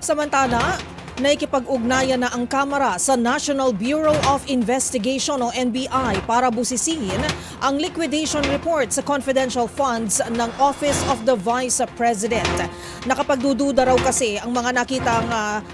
Samantala, naikipag-ugnayan na ang Kamara sa National Bureau of Investigation o NBI para busisihin ang liquidation report sa confidential funds ng Office of the Vice President. Nakapagdududa raw kasi ang mga nakitang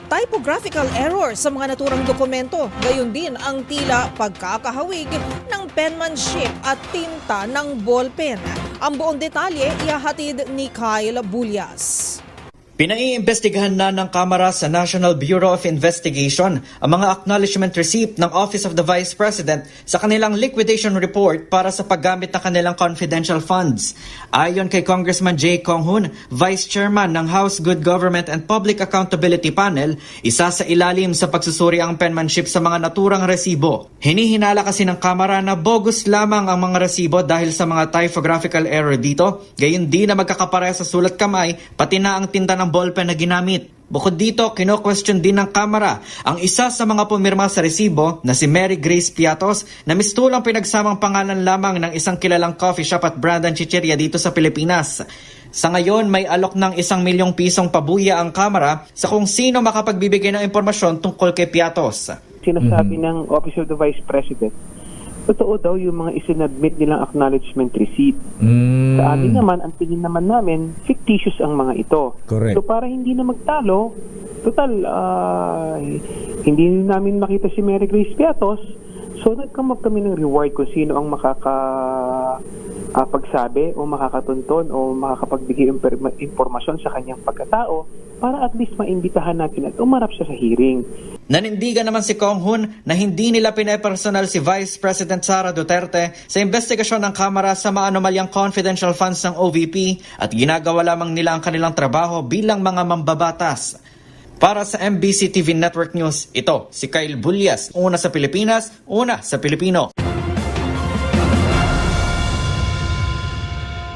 typographical error sa mga naturang dokumento. Gayon din ang tila pagkakahawig ng penmanship at tinta ng ballpen. Ang buong detalye ihahatid ni Kyle Bulyas. Pinaiimbestigahan na ng Kamara sa National Bureau of Investigation ang mga acknowledgement receipt ng Office of the Vice President sa kanilang liquidation report para sa paggamit ng kanilang confidential funds. Ayon kay Congressman Jay Conghun, Vice Chairman ng House Good Government and Public Accountability Panel, isa sa ilalim sa pagsusuri ang penmanship sa mga naturang resibo. Hinihinala kasi ng Kamara na bogus lamang ang mga resibo dahil sa mga typographical error dito, gayon di na magkakapareha sa sulat kamay, pati na ang tinta ng ballpen na ginamit. Bukod dito, kino-question din ng Kamara ang isa sa mga pumirma sa resibo na si Mary Grace Piatos na mistulang pinagsamang pangalan lamang ng isang kilalang coffee shop at Brandon Chicheria dito sa Pilipinas. Sa ngayon, may alok ng 1 milyong pisong pabuya ang Kamara sa kung sino makapagbibigay ng impormasyon tungkol kay Piatos. Sinasabi ng Office of the Vice President, totoo daw yung mga isinadmit nilang acknowledgement receipt. Sa amin naman, ang tingin naman namin, fictitious ang mga ito. Correct. So para hindi na magtalo, total, hindi namin makita si Mary Grace Piatos, so nag-come up kami ng reward kung sino ang makakapagsabi o makakatunton o makakapagbigay impormasyon sa kanyang pagkatao para at least maimbitahan natin at umarap siya sa hearing. Nanindigan naman si Conghun na hindi nila pinepersonal si Vice President Sara Duterte sa investigasyon ng Kamara sa maanomalyang confidential funds ng OVP at ginagawa lamang nila ang kanilang trabaho bilang mga mambabatas. Para sa MBC TV Network News, ito si Kyle Bulyas, una sa Pilipinas, una sa Pilipino.